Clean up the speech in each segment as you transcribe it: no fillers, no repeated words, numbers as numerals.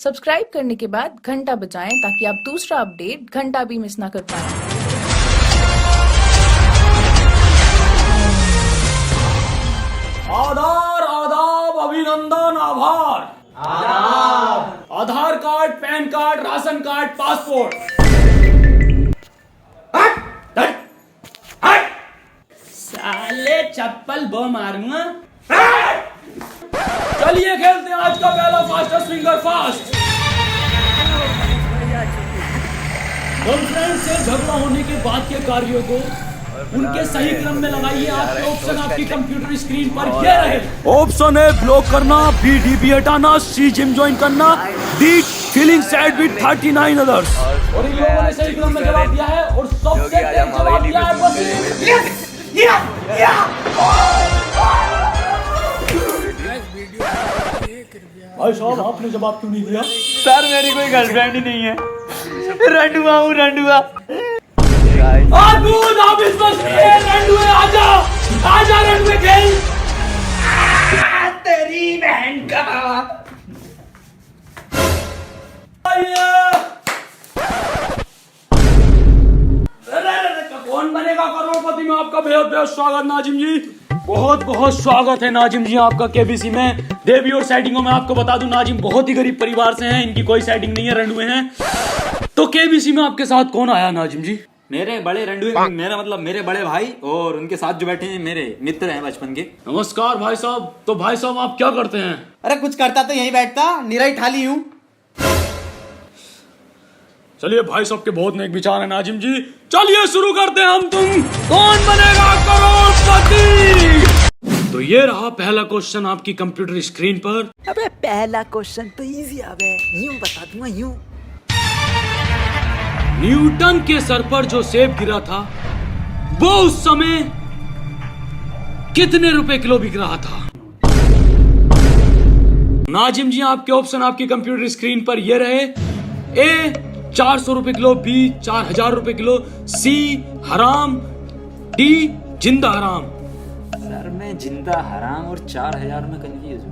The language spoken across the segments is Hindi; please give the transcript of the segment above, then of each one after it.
सब्सक्राइब करने के बाद घंटा बजाएं ताकि आप दूसरा अपडेट घंटा भी मिस ना कर पाएं। आधार आदाब अभिनंदन आभार। Aadhaar card, PAN card, ration card, passport. हट, हट, हट। साले चप्पल बो मारूंगा। चलिए खेलते हैं आज का पहला फास्टेस्ट फिंगर फास्ट। गर्लफ्रेंड से झगड़ा होने के बाद के कार्यों को उनके सही क्रम में लगाइए। आपके ऑप्शन आपकी कंप्यूटर स्क्रीन पर ये रहे। ऑप्शन ए ब्लॉक करना, बी डीपी हटाना, सी जिम ज्वाइन करना, D feeling sad with 39 others. और इन लोगों ने सही क्रम में जवाब दिया है और सबसे तेज जवाब दिया है वसीम। भाई साहब आपने जवाब क्यों नहीं दिया? सर मेरी कोई गर्लफ्रेंड ही नहीं है, रंडुआ हूँ रंडुआ। दूध आप इस बस में रंडुए आजा, आजा रंडुए खेल। तेरी बहन का कौन बनेगा करोड़पति में आपका बेहद बेहद स्वागत नाजिम जी। बहुत बहुत स्वागत है नाजिम जी आपका केबीसी में। देवी और सेटिंगों में आपको बता दूं नाजिम बहुत ही गरीब परिवार से हैं, इनकी कोई सेटिंग नहीं है, रंडुए हैं। तो केबीसी में आपके साथ कौन आया नाजिम जी? मेरे बड़े रंडुए, मेरा मतलब मेरे बड़े भाई और उनके साथ जो बैठे हैं मेरे मित्र हैं बचपन के। नमस्कार भाई साहब। तो भाई साहब आप क्या करते हैं? अरे कुछ करता तो यहीं बैठता, निराई ठाली हूँ। चलिए भाई साहब के बहुत नेक विचार है नाजिम जी। चलिए शुरू करते हैं हम तुम कौन बनेगा करोड़पति। तो ये रहा पहला क्वेश्चन आपकी कंप्यूटर स्क्रीन पर। अबे पहला क्वेश्चन तो इजी आवे, यूं बता दूंगा यूं। न्यूटन के सर पर जो सेब गिरा था वो उस समय कितने रुपए किलो बिक रहा था? नाजिम जी आपके ऑप्शन आपकी कंप्यूटर स्क्रीन पर ये रहे। ए 400 रुपए किलो, बी 4000 रुपए किलो, सी हराम, डी जिंदा हराम। सर मैं जिंदा हराम और 4000 में कंफ्यूज हूँ।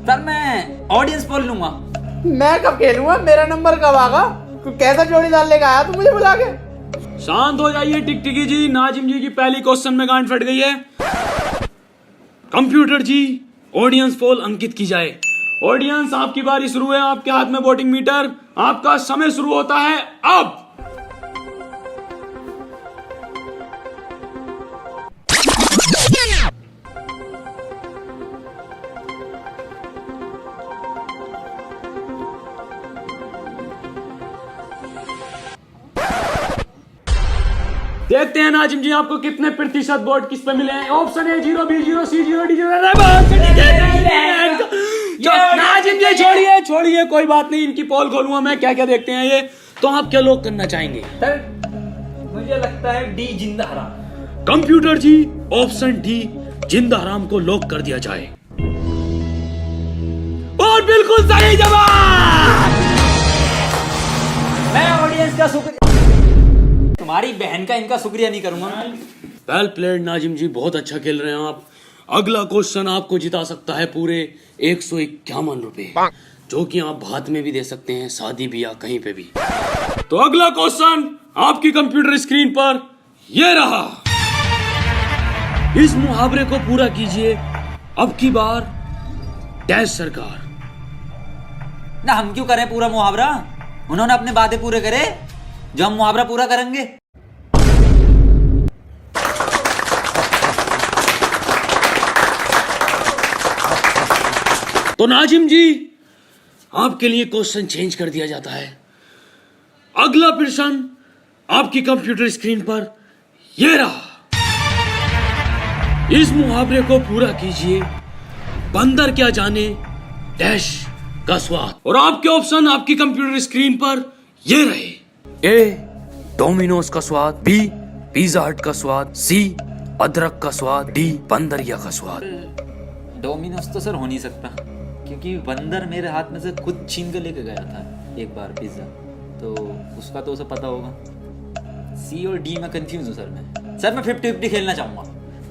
सर मैं ऑडियंस पोल लूंगा। मैं कब खेलूंगा? मेरा नंबर कब आगा? तू कैसा जोड़ी डाल लेकर आया तू मुझे बुला के? शांत हो जाइए टिकटिकी जी। नाजिम जी की पहली क्वेश्चन में गांड फट गई है। कंप्यूटर जी ऑडियंस पोल अंकित की जाए। ऑडियंस आपकी बारी शुरू है, आपके हाथ में वोटिंग मीटर, आपका समय शुरू होता है अब। देखते हैं नाजिम जी आपको कितने प्रतिशत वोट किस पे मिले हैं। Option A 0, B 0, C 0, D 0। Nazim ji छोड़िए छोड़िए, कोई बात नहीं, इनकी पोल खोलूंगा मैं। क्या क्या देखते हैं ये। तो आप क्या लोग करना चाहेंगे? सर मुझे लगता है डी जिंदा हराम। कंप्यूटर जी ऑप्शन डी जिंदा हराम को लॉक कर दिया जाए और बिल्कुल सही जवाब। मैं ऑडियंस का शुक्रिया, तुम्हारी बहन का इनका शुक्रिया नहीं करूंगा। वेल प्लेड नाजिम जी, बहुत अच्छा खेल रहे हैं आप। अगला क्वेश्चन आपको जिता सकता है पूरे 151 रुपए, जो कि आप भात में भी दे सकते हैं, शादी भी या कहीं पे भी। तो अगला क्वेश्चन आपकी कंप्यूटर स्क्रीन पर ये रहा। इस मुहावरे को पूरा कीजिए अब की बार डैश सरकार। ना हम क्यों करें पूरा मुहावरा? उन्होंने अपने वादे पूरे करे जो हम मुहावरा पूरा करेंगे। तो नाजिम जी आपके लिए क्वेश्चन चेंज कर दिया जाता है। अगला प्रश्न आपकी कंप्यूटर स्क्रीन पर यह रहा। इस मुहावरे को पूरा कीजिए बंदर क्या जाने डैश का स्वाद। और आपके ऑप्शन आपकी कंप्यूटर स्क्रीन पर ये रहे। ए डोमिनोज का स्वाद, बी पिज्जा हट का स्वाद, सी अदरक का स्वाद, डी बंदरिया का स्वाद। डोमिनोज तो सर हो नहीं सकता क्योंकि बंदर मेरे हाथ में से खुद छीन के लेके गया था एक बार पिज्जा, तो उसका तो उसे पता होगा। सी और डी में कंफ्यूज हूँ सर मैं 50-50 खेलना चाहूंगा।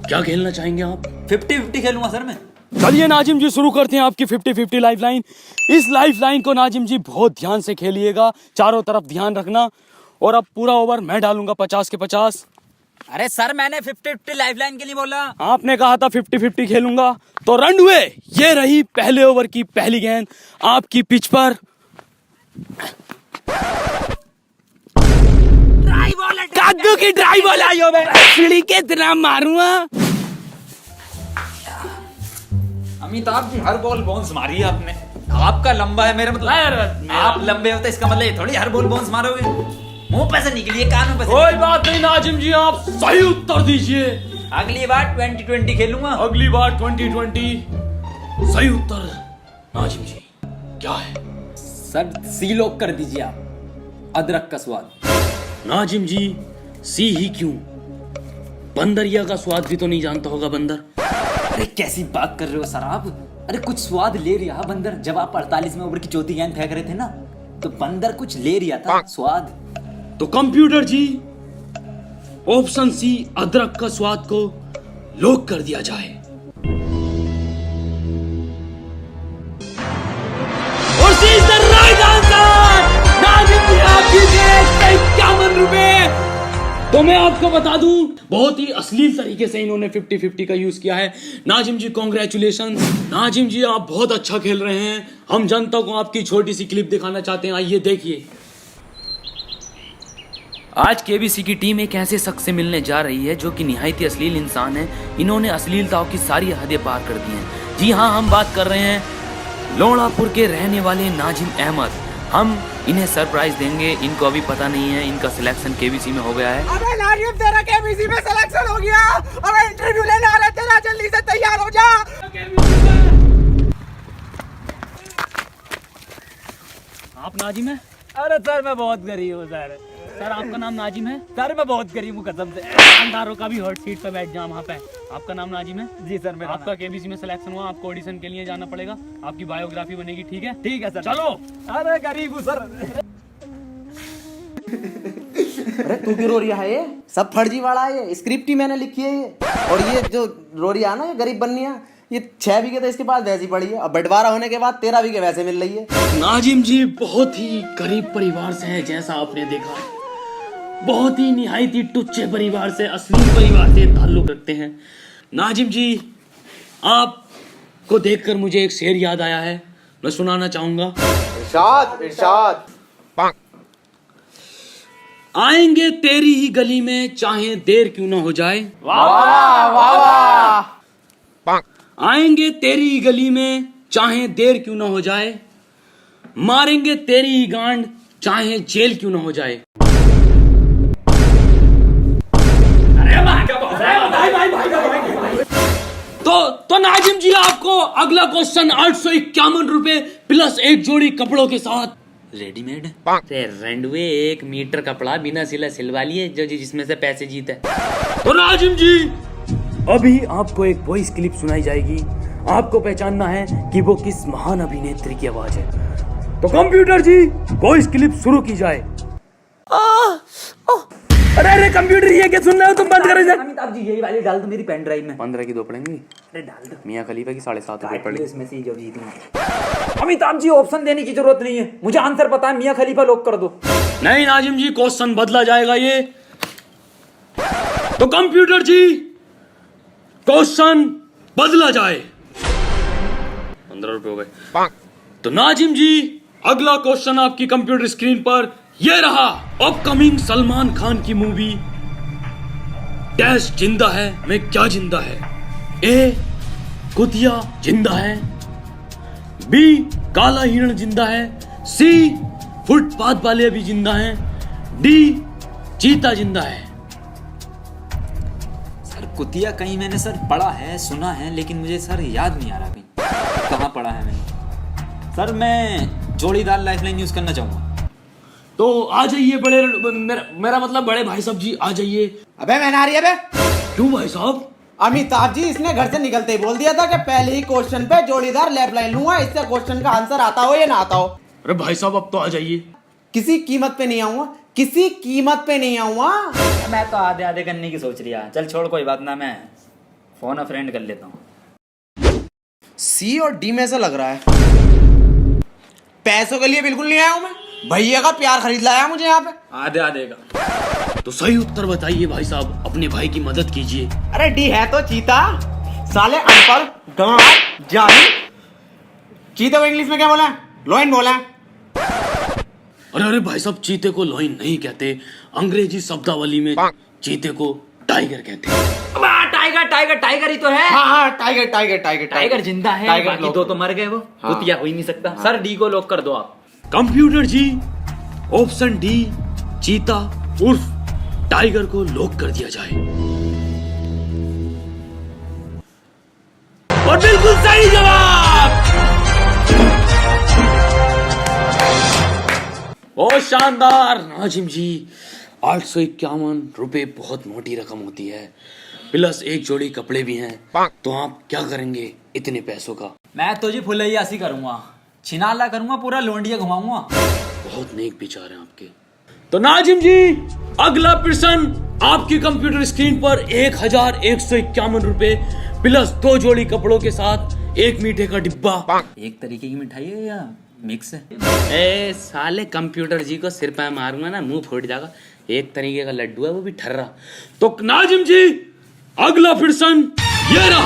क्या खेलना चाहेंगे आप? 50-50 खेलूंगा सर मैं। चलिए नाजिम जी शुरू करते हैं आपकी 50-50 लाइफ लाइन। इस लाइफ लाइन को नाजिम जी बहुत ध्यान से खेलिएगा, चारों तरफ ध्यान रखना। और अब पूरा ओवर मैं डालूंगा 50 के 50। अरे सर मैंने 50-50 लाइफलाइन के लिए बोला। आपने कहा था 50-50 खेलूंगा, तो रन हुए। ये रही पहले ओवर की पहली गेंद आपकी पिच पर। कद्दू की ड्राई बॉल आई हो, मैं सीढ़ी के इतना मारूंगा। अमिताभ जी हर बॉल बाउंस मारी है आपने। आपका लंबा है, मेरा मतलब आप लंबे होते इसका मतलब ये थोड़ी हर बॉल बाउंस मारोगे। मुंह पे से निकली है, कानों पे से। कोई बात नहीं नाजिम जी, आप सही उत्तर दीजिए। अगली बार 2020 खेलूंगा। अगली बार 2020। सही उत्तर नाजिम जी क्या है? सर सी लॉक कर दीजिए आप, अदरक का स्वाद। नाजिम जी सी ही क्यों? बंदरिया का स्वाद भी तो नहीं जानता होगा बंदर। अरे कैसी बात कर रहे हो सर आप? अरे कुछ स्वाद ले रहा बंदर। जब आप 48वें ओवर की चौथी गेंद फेंक रहे थे ना, तो बंदर कुछ ले रहा था स्वाद। तो कंप्यूटर जी ऑप्शन सी अदरक का स्वाद को लॉक कर दिया जाए। और C is the right answer. Nazim ji आप जीते 51 रुपए। तो मैं आपको बता दूं, बहुत ही अश्लील तरीके से इन्होंने 50-50 का यूज किया है। नाजिम जी कॉन्ग्रेचुलेशन। नाजिम जी आप बहुत अच्छा खेल रहे हैं। हम जनता को आपकी छोटी सी क्लिप दिखाना चाहते हैं, आइए देखिए। आज केबीसी की टीम एक ऐसे शख्स से मिलने जा रही है जो कि निहायती अश्लील इंसान है। इन्होंने अश्लीलताओं की सारी हदें पार कर दी हैं। जी हाँ, हम बात कर रहे हैं लोणापुर के रहने वाले नाजिम अहमद। हम इन्हें सरप्राइज देंगे। इनको अभी पता नहीं है इनका सिलेक्शन केबीसी में हो गया है। अबे नाजिम तेरा केबीसी में सिलेक्शन हो गया। अबे इंटरव्यू लेने आ रहे तेरा, जल्दी से तैयार हो जा। आप नाजिम है? अरे सर मैं बहुत गरीब हूँ सर। सर आपका नाम नाजिम है? सर मैं बहुत गरीब हूँ कसम से। दुकानदारों का भी हॉट सीट पे बैठ जाओ वहाँ पे। आपका नाम नाजिम है? जी सर मेरा आपका केबीसी में सिलेक्शन हुआ, आपको ऑडिशन के लिए जाना पड़ेगा। आपकी बायोग्राफी बनेगी, ठीक है? ठीक है सर। चलो। अरे गरीब हूँ सर। अरे तू क्यों रो रही है? ये सब फर्जी वाला है, ये स्क्रिप्ट ही मैंने लिखी है ये। और ये जो रो रही है ना, ये गरीब बननी है, ये 6 बीघे तो इसके पास वैसी पड़ी है, और बंटवारा होने के बाद 13 बीघे वैसे मिल रही है। नाजिम जी बहुत ही गरीब परिवार से है, जैसा आपने देखा। बहुत ही निहायती टुच्चे परिवार से, अश्लील परिवार से ताल्लुक रखते हैं। नाजिम जी आपको देखकर मुझे एक शेर याद आया है, मैं सुनाना चाहूंगा। इरशाद इरशाद। आएंगे तेरी ही गली में चाहे देर क्यों ना हो जाए। वाह वाह वाह। आएंगे तेरी ही गली में चाहे देर क्यों ना हो जाए, मारेंगे तेरी ही गांड चाहे जेल क्यों ना हो जाए। तो नाजिम जी आपको अगला क्वेश्चन 851 रुपए प्लस एक जोड़ी कपड़ों के साथ। रेडीमेड रेंडवे 1 मीटर कपड़ा बिना सिला सिलवा लिए, जो जिसमें से पैसे जीते। तो नाजिम जी अभी आपको एक वॉइस क्लिप सुनाई जाएगी। आपको पहचानना है कि वो किस महान अभिनेत्री की आवाज है। तो कंप्यूटर जी वॉइस क्लिप शुरू की जाए। अरे कंप्यूटर ये क्या सुन रहे हो तुम? बंद करो इसे। अमिताभ जी यही वाली डाल दो मेरी पेन ड्राइव में। 15 की 2 पड़ेंगी। अरे डाल दो। मियां खलीफा की 7.5 रुपए पड़ी। इसमें से जो जीतूंगा। अमिताभ जी ऑप्शन देने की जरूरत नहीं है, मुझे आंसर पता है। मियां खलीफा लॉक कर दो। नहीं नाजिम जी क्वेश्चन बदला जाएगा ये। तो कंप्यूटर जी क्वेश्चन बदला जाए। 15 रुपए हो गए। तो नाजिम जी अगला क्वेश्चन आपकी कंप्यूटर स्क्रीन पर ये रहा। अपकमिंग सलमान खान की मूवी डैश जिंदा है में क्या जिंदा है? ए कुतिया जिंदा है, बी काला हिरण जिंदा है, सी फुटपाथ वाले भी जिंदा हैं, डी चीता जिंदा है। सर कुतिया कहीं मैंने सर पढ़ा है, सुना है, लेकिन मुझे सर याद नहीं आ रहा कहीं कहाँ पढ़ा है मैंने। सर मैं जोड़ीदार लाइफलाइन यूज करना चाहूंगा। तो आ जाइए बड़े मेरा मतलब बड़े भाई साहब जी आ जाइए। अबे मैं ना रही है बे। क्यों भाई साहब? अमिताभ जी इसने घर से निकलते ही बोल दिया था कि पहले ही क्वेश्चन पे जोड़ीदार लैप लाइन लूंगा, इससे क्वेश्चन का आंसर आता हो या ना आता हो। अरे भाई साहब अब तो आ जाइए। किसी कीमत पे नहीं आऊंगा, किसी कीमत पे नहीं आऊंगा। मैं तो आधे आधे करने की सोच रही है। चल छोड़ कोई बात ना, मैं फोन अ फ्रेंड कर लेता हूँ। सी और डी में से लग रहा है। पैसों के लिए बिल्कुल नहीं आया हूं मैं, भैया का प्यार खरीद लाया मुझे यहाँ पे। आधे आधे का। तो सही उत्तर बताइए भाई साहब, अपने भाई की मदद कीजिए। अरे डी है तो चीता, साले अनपढ़ गांव जाहिल। चीते को इंग्लिश में क्या बोला है? लोइन बोला है। अरे अरे भाई साहब, चीते को लोइन नहीं कहते, अंग्रेजी शब्दावली में चीते को टाइगर कहते हैं। टाइगर टाइगर टाइगर ही तो है। हाँ टाइगर टाइगर टाइगर टाइगर जिंदा है, टाइगर बाकी दो तो मर गए। वो कुतिया हो ही नहीं सकता। सर डी को लॉक कर दो आप। कंप्यूटर जी, ऑप्शन डी चीता उर्फ टाइगर को लॉक कर दिया जाए। और बिल्कुल सही जवाब। ओ शानदार नाजिम जी, 851 रुपए बहुत मोटी रकम होती है, प्लस एक जोड़ी कपड़े भी हैं, तो आप क्या करेंगे इतने पैसों का? मैं तो जी फुलैयासी करूंगा, छिनाला करूंगा, पूरा लोंडिया घुमाऊंगा। बहुत नेक विचार हैं आपके। तो नाजिम जी, अगला प्रश्न आपकी कंप्यूटर स्क्रीन पर 1151 रुपए प्लस 2 जोड़ी कपड़ों के साथ एक मीठे का डिब्बा। एक तरीके की मिठाई है या मिक्स है? ए साले कंप्यूटर जी को सिर पे मारूंगा ना, मुंह फूट जाएगा। एक तरीके का लड्डू है, वो भी ठर्रा। तो नाजिम जी, अगला प्रश्न ये रहा।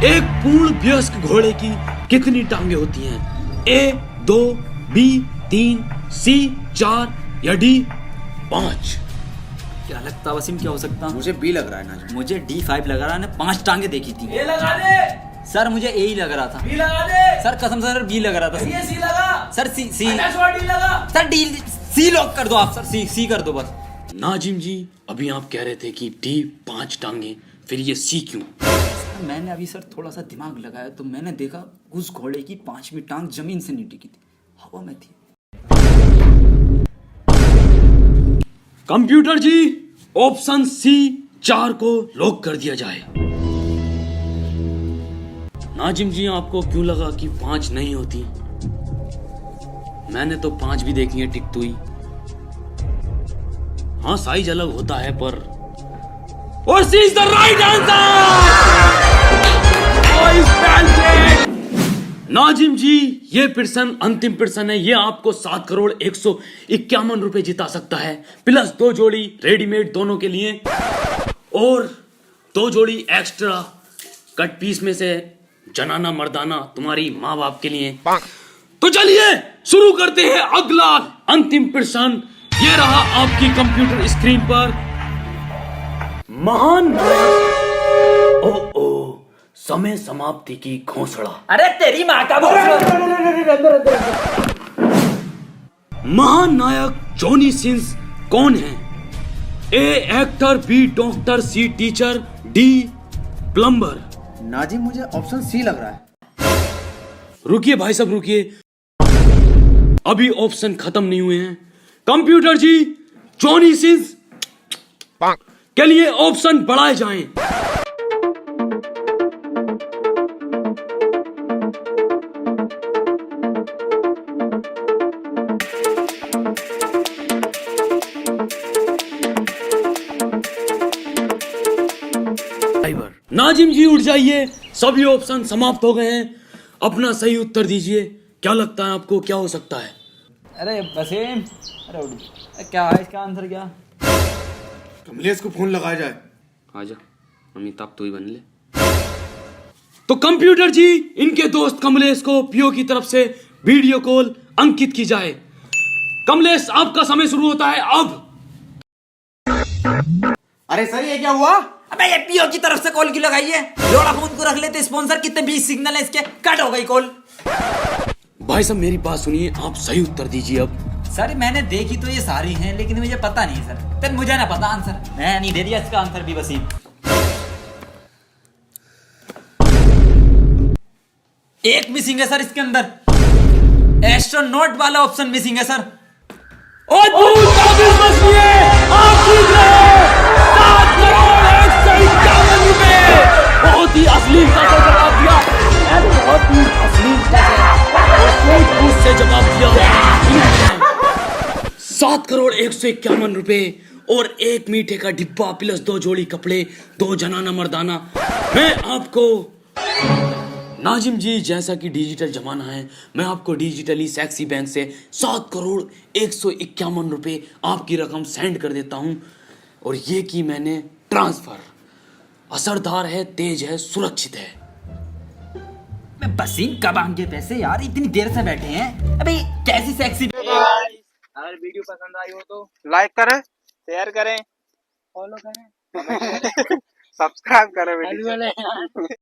एक पूर्ण वयस्क घोड़े की कितनी टांगे होती हैं? ए 2, बी 3, सी 4 या डी 5? क्या लगता वसीम, क्या हो सकता? मुझे बी लग रहा है ना। मुझे D5 लग रहा है, 5 टांगे देखी थी। ए लगा दे। सर मुझे ए ही लग रहा था। बी लगा दे। सर कसम से सर बी लग रहा था। ये सी लगा। सर सी सी डी लगा। सर डी सी लॉक कर दो आप। सर सी सी कर दो बस। नाजिम जी, अभी आप कह रहे थे कि डी 5 टांगे, फिर ये सी क्यों? मैंने अभी सर थोड़ा सा दिमाग लगाया तो मैंने देखा उस घोड़े की 5वीं टांग जमीन से नहीं टिकी थी, हवा में थी। कंप्यूटर जी, ऑप्शन सी 4 को लॉक कर दिया जाए। नाजिम जी, आपको क्यों लगा कि 5 नहीं होती? मैंने तो 5 भी देखी है टिकती हुई। हाँ, साइज अलग होता है पर। और C is the right answer. Nazim ji, ये प्रश्न अंतिम प्रश्न है। ये आपको 7,151 रुपए जिता सकता है, प्लस 2 जोड़ी रेडीमेड दोनों के लिए और 2 जोड़ी एक्स्ट्रा कट पीस में से जनाना मर्दाना तुम्हारी माँ बाप के लिए। तो चलिए शुरू करते हैं अगला अंतिम प्रश्न। ये रहा आपकी कंप्यूटर स्क्रीन पर। महान नायक। ओ समय समाप्ति की घोषणा। अरे तेरी माँ का महान नायक जॉनी सिंस कौन है? A actor, B doctor, C teacher, D plumber. Nazim, मुझे ऑप्शन सी लग रहा है। रुकिए भाई साहब, रुकिए, अभी ऑप्शन खत्म नहीं हुए हैं। कंप्यूटर जी, जॉनी सिंस के लिए ऑप्शन बढ़ाए जाएं। नाजिम जी, उठ जाइए, सभी ऑप्शन समाप्त हो गए हैं। अपना सही उत्तर दीजिए। क्या लगता है आपको, क्या हो सकता है? अरे वसीम, अरे क्या है इसका आंसर? क्या कमलेश को फोन लगाया जाए। आजा अमिताभ, तू ही बन ले। तो कंप्यूटर जी, इनके दोस्त कमलेश को पीओ की तरफ से वीडियो कॉल अंकित की जाए। कमलेश, आपका समय शुरू होता है अब। अरे सर, ये क्या हुआ? अबे ये पीओ की तरफ से कॉल क्यों लगाई है? जोड़ा फोन को रख लेते स्पॉन्सर, कितने 20 सिग्नल है इसके, कट हो गई कॉल। भाई साहब, मेरी बात सुनिए, आप सही उत्तर दीजिए अब। सर मैंने देखी तो ये सारी हैं, लेकिन मुझे पता नहीं सर। तो मुझे ना पता आंसर, मैं नहीं दे दिया इसका आंसर भी। वसीम, एक मिसिंग है सर इसके अंदर, एस्ट्रोनॉट वाला ऑप्शन मिसिंग है सर। बहुत ही अश्लीलता से जवाब दिया, बहुत ही अश्लीलता से जवाब दिया। 7,151 रुपए और एक मीठे का डिब्बा प्लस 2 जोड़ी कपड़े, 2 जनाना मर्दाना। मैं आपको नाजिम जी, जैसा कि डिजिटल जमाना है, मैं आपको डिजिटली सेक्सी बैंक से 7,151 रुपए आपकी रकम सेंड कर देता हूं। और ये की मैंने ट्रांसफर। असरदार है, तेज है, सुरक्षित है। मैं बसीन कब आएंगे पैसे यार, इतनी देर से बैठे हैं। अबे कैसी सेक्सी। अगर वीडियो पसंद आई हो तो लाइक करें, शेयर करें, फॉलो करें, सब्सक्राइब करें।